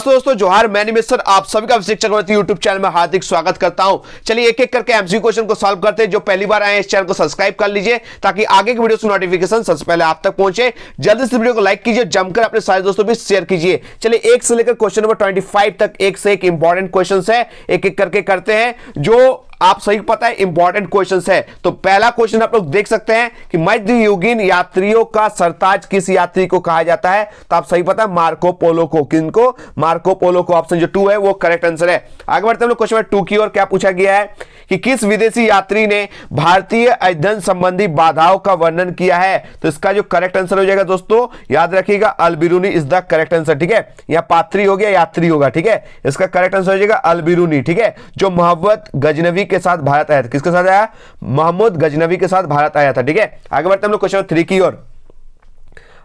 नमस्ते दोस्तों, जोहार। मैं मिस्टर आप सभी का अभिषेक चक्रवर्ती यूट्यूब चैनल में हार्दिक स्वागत करता हूं। चलिए एक एक करके एमसीक्यू क्वेश्चन को सॉल्व करते हैं। जो पहली बार आए हैं इस चैनल को सब्सक्राइब कर लीजिए ताकि आगे की वीडियो की नोटिफिकेशन सबसे पहले आप तक पहुंचे। जल्दी से वीडियो को लाइक कीजिए, जमकर अपने सारे दोस्तों भी शेयर कीजिए। चलिए एक से लेकर क्वेश्चन नंबर 25 तक एक से एक इंपॉर्टेंट क्वेश्चन है, एक एक करके करते हैं जो आप सही पता है इंपॉर्टेंट क्वेश्चंस है। तो पहला क्वेश्चन आप लोग देख सकते हैं कि मध्ययुगीन यात्रियों का सरताज किस यात्री को कहा जाता है? तो आप सही पता है मार्को पोलो को। किनको? मार्को पोलो को। ऑप्शन जो 2 है वो करेक्ट आंसर है। आगे बढ़ते हैं लोग क्वेश्चन नंबर 2 की ओर। क्या पूछा गया है कि किस विदेशी यात्री ने भारतीय अध्ययन संबंधी बाधाओं का वर्णन किया है? तो इसका जो करेक्ट आंसर हो जाएगा दोस्तों, याद रखिएगा, अल-बिरूनी इज द करेक्ट आंसर। ठीक है, या पात्री हो गया, यात्री होगा। ठीक है, इसका करेक्ट आंसर हो जाएगा अल-बिरूनी। ठीक है, जो मोहम्मद गजनवी के साथ भारत आया था। किसके साथ आया? मोहम्मद गजनवी के साथ भारत आया था। ठीक है, आगे बढ़ते हैं हम लोग क्वेश्चन 3 की ओर।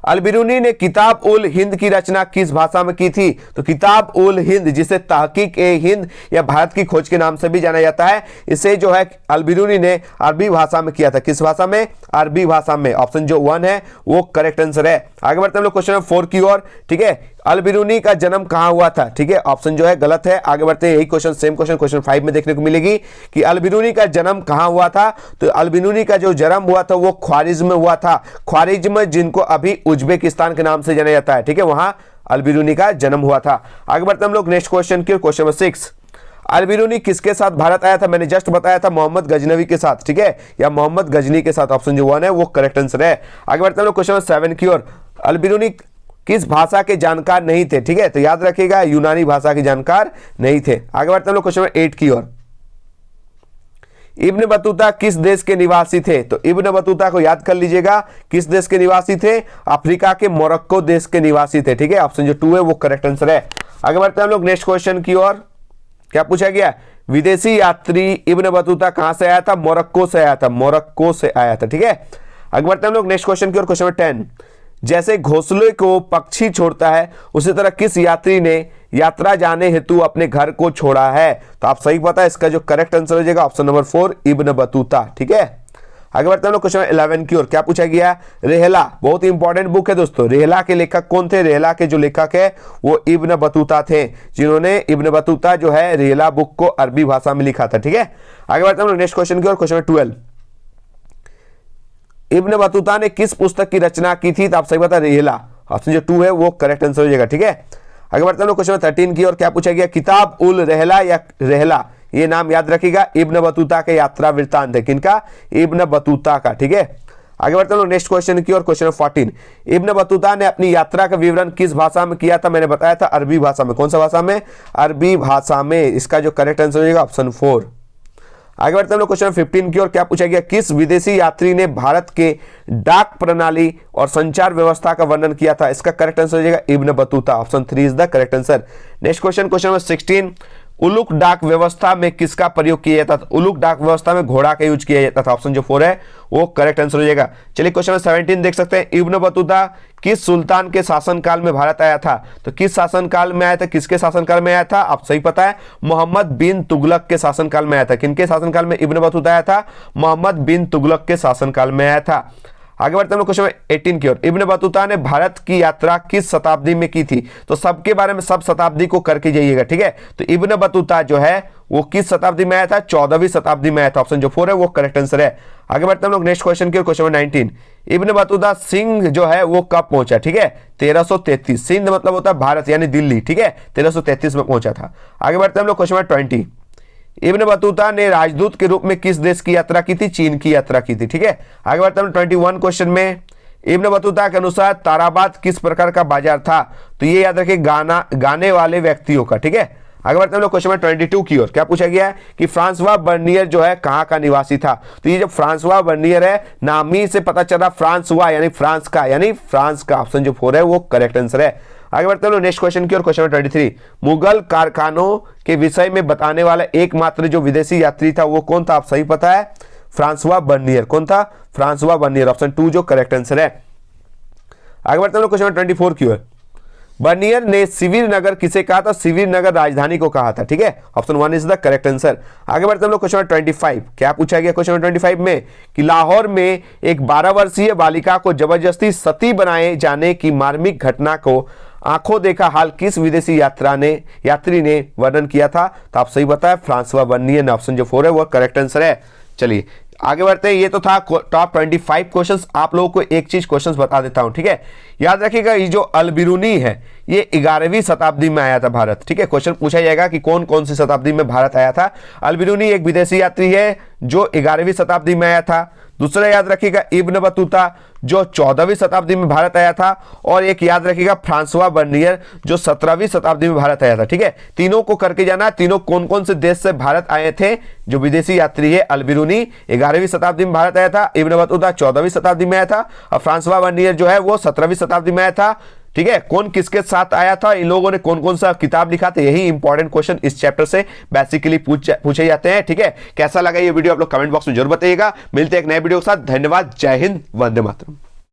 अल-बिरूनी ने किताब उल हिंद की रचना किस भाषा में की थी? तो किताब उल हिंद, जिसे तहकीक ए हिंद या भारत की खोज के नाम से भी जाना जाता है, इसे जो है अल-बिरूनी ने अरबी भाषा में किया था। किस भाषा में? अरबी भाषा में। ऑप्शन जो 1 है वो करेक्ट आंसर है। आगे बढ़ते हैं हम लोग क्वेश्चन 4 की ओर। ठीक है, अल-बिरूनी का जन्म कहां हुआ था? ठीक है, ऑप्शन जो है गलत है। आगे बढ़ते हैं, यही क्वेश्चन सेम क्वेश्चन 5 में देखने को मिलेगी कि अल-बिरूनी का जन्म कहां हुआ था। तो अल-बिरूनी का जो जन्म हुआ था वो ख्वारिज्म में हुआ था। ख्वारिज्म, जिनको अभी उज्बेकिस्तान के नाम से जाना जाता है। ठीक है, वहां अल-बिरूनी का जन्म हुआ था। आगे बढ़ते हैं हम लोग नेक्स्ट क्वेश्चन की ओर। क्वेश्चन नंबर 6, अल-बिरूनी किसके साथ भारत आया था? मैंने जस्ट बताया था मोहम्मद गजनवी के साथ। ठीक है, या मोहम्मद गजनी के साथ। ऑप्शन जो 1 है वो करेक्ट आंसर है। आगे बढ़ते हैं हम लोग क्वेश्चन नंबर 7 की ओर। अल-बिरूनी किस भाषा के जानकार नहीं थे? ठीक है, तो याद रखिएगा यूनानी भाषा के जानकार नहीं थे। आगे बढ़ते हैं हम लोग क्वेश्चन नंबर 8 की ओर। इब्न बतूता किस देश के निवासी थे? तो इब्न बतूता को याद कर लीजिएगा, किस देश के निवासी थे? अफ्रीका के मोरक्को देश के निवासी थे। ठीक है, ऑप्शन जो 2 है वो करेक्ट आंसर है। आगे बढ़ते हैं हम लोग नेक्स्ट क्वेश्चन की ओर। क्या पूछा गया? विदेशी यात्री इब्न बतूता कहां से आया था? मोरक्को से आया था। मोरक्को से आया था। ठीक है, आगे बढ़ते हैं हम लोग नेक्स्ट क्वेश्चन की ओर। क्वेश्चन नंबर 10, जैसे घोंसले को पक्षी छोड़ता है उसी तरह किस यात्री ने यात्रा जाने हेतु अपने घर को छोड़ा है? तो आप सही पता है, इसका जो करेक्ट आंसर हो जाएगा ऑप्शन नंबर 4 इब्न बतूता। ठीक है, आगे बढ़ते हैं लोग क्वेश्चन 11 की ओर। क्या पूछा गया? रेहला बहुत इंपॉर्टेंट बुक है दोस्तों। रेहला के लेखक कौन थे? रेहला के जो लेखक है वो इब्न बतूता थे, जिन्होंने इब्न बतूता जो है रेहला बुक को अरबी भाषा में लिखा था। ठीक है, आगे बढ़ते हैं लोग नेक्स्ट क्वेश्चन की ओर। क्वेश्चन 12, इब्न बतूता ने किस पुस्तक की रचना की थी? तो आप सही बता, रेहला। ऑप्शन जो 2 है वो करेक्ट आंसर हो जाएगा। ठीक है, आगे बढ़ते हैं लोग क्वेश्चन 13 की ओर। क्या पूछा गया? किताब उल रेहला या रेहला, ये नाम याद रखिएगा, इब्न बतूता के यात्रा वृत्तांत है। किनका? इब्न बतूता का। ठीक है, आगे बढ़ते हैं लोग नेक्स्ट क्वेश्चन की ओर। क्वेश्चन 14, इब्न बतूता ने अपनी यात्रा का विवरण किस भाषा में किया था? मैंने बताया था अरबी भाषा में। कौन सा भाषा में? अरबी भाषा में। इसका जो करेक्ट आंसर हो जाएगा ऑप्शन 4। आगे बढ़ते हैं लोग क्वेश्चन 15 की ओर। क्या पूछा गया? किस विदेशी यात्री ने भारत के डाक प्रणाली और संचार व्यवस्था का वर्णन किया था? इसका करेक्ट आंसर हो जाएगा Ibn Battuta. Option 3 is the correct answer. Next question, question number 16, Uluk डाक व्यवस्था में किसका प्रयोग किया जाता था? उलुक डाक व्यवस्था में घोड़ा का यूज किया जाता था। ऑप्शन जो 4 है वो करेक्ट आंसर हो जाएगा। चलिए क्वेश्चन नंबर 17 देख सकते हैं। इब्न बतूता किस सुल्तान के शासनकाल में भारत आया था? तो किस शासनकाल में आया था? किसके शासनकाल में आया था? आप सही पता है, मोहम्मद बिन तुगलक के शासनकाल में आया था। किनके शासनकाल में इब्न बतूता आया था? मोहम्मद बिन तुगलक के शासनकाल में आया था। आगे बढ़ते हैं क्वेश्चन 18 की ओर। इब्न बतूता ने भारत की यात्रा किस शताब्दी में की थी? तो सबके बारे में सब शताब्दी को करके जाइएगा। ठीक है, तो इब्न बतूता जो है वो किस शताब्दी में आया था? 14वीं शताब्दी में आया था। ऑप्शन जो 4 है वो करेक्ट आंसर है। आगे बढ़ते हैं हम लोग नेक्स्ट क्वेश्चन की ओर। क्वेश्चन 19, इब्न बतूता सिंध जो है वो कब पहुंचा? ठीक है, 1333। सिंध मतलब होता है भारत यानी दिल्ली। ठीक है, 1333 में पहुंचा था। आगे बढ़ते हैं हम लोग क्वेश्चन 20, इब्न बतूता ने राजदूत के रूप में किस देश की यात्रा की थी? चीन की यात्रा की थी। ठीक है, आगे बढ़ते हैं 21 क्वेश्चन में। इब्न बतूता के अनुसार ताराबाद किस प्रकार का बाजार था? तो ये याद रखिए, गाने वाले व्यक्तियों का। ठीक है, आगे बढ़ते हैं लोग क्वेश्चन 22 की ओर। क्या पूछा गया है कि फ्रांसवा बर्नियर जो है कहां का निवासी था? तो ये जो फ्रांसवा बर्नियर है, नाम ही से पता चला फ्रांसवा यानी फ्रांस का, यानी फ्रांस का। ऑप्शन जो 4 है वो करेक्ट आंसर है। आगे बढ़ते हैं नेक्स्ट क्वेश्चन की ओर। क्वेश्चन 23, मुगल कारखानों के विषय में बताने वाला एकमात्र जो विदेशी यात्री था वो कौन था? आप सही पता है, फ्रांसवा बर्नियर। कौन था? Francois Bernier. ऑप्शन 2 जो करेक्ट आंसर है। आगे बढ़ते हैं क्वेश्चन 24 की ओर। बर्नियर ने शिविर नगर किसे कहा था? शिविर नगर राजधानी को कहा था। ठीक है, option 1 is the correct answer. आगे बढ़ते हैं क्वेश्चन 25। क्या पूछा गया क्वेश्चन 25 में कि लाहौर में एक 12 वर्षीय बालिका को जबरदस्ती सती बनाए जाने की मार्मिक घटना को आंखों देखा हाल किस विदेशी यात्री ने वर्णन किया था? तो आप सही बताया, फ्रांसवा बर्नियर। ऑप्शन जो 4 है वो करेक्ट आंसर है। चलिए आगे बढ़ते हैं। ये तो था टॉप 25 क्वेश्चंस। आप लोगों को एक चीज क्वेश्चंस बता देता हूं, ठीक है। याद रखिएगा, ये जो अल-बिरूनी है ये 11वीं शताब्दी में आया था भारत, ठीक है। क्वेश्चन पूछा जाएगा कि कौन कौन सी शताब्दी में भारत आया था। अल-बिरूनी एक विदेशी यात्री है जो 11वीं शताब्दी में आया था। दूसरा याद रखिएगा इब्न बतूता जो 14वीं शताब्दी में भारत आया था। और एक याद रखिएगा फ्रांसवा बर्नियर जो 17वीं शताब्दी में भारत आया था, ठीक है। तीनों को करके जाना, तीनों कौन कौन से देश से भारत आए थे। जो विदेशी यात्री है अल-बिरूनी 11वीं शताब्दी में भारत आया था, इब्न बतूता 14वीं शताब्दी में आया था और फ्रांसवा बर्नियर जो है वो 17वीं शताब्दी में आया था, ठीक है। कौन किसके साथ आया था, इन लोगों ने कौन कौन सा किताब लिखा था, यही इंपॉर्टेंट क्वेश्चन इस चैप्टर से बेसिकली पूछे जाते हैं, ठीक है। कैसा लगा ये वीडियो आप लोग कमेंट बॉक्स में जरूर बताइएगा। मिलते हैं एक नए वीडियो के साथ। धन्यवाद। जय हिंद। वंदे मातरम।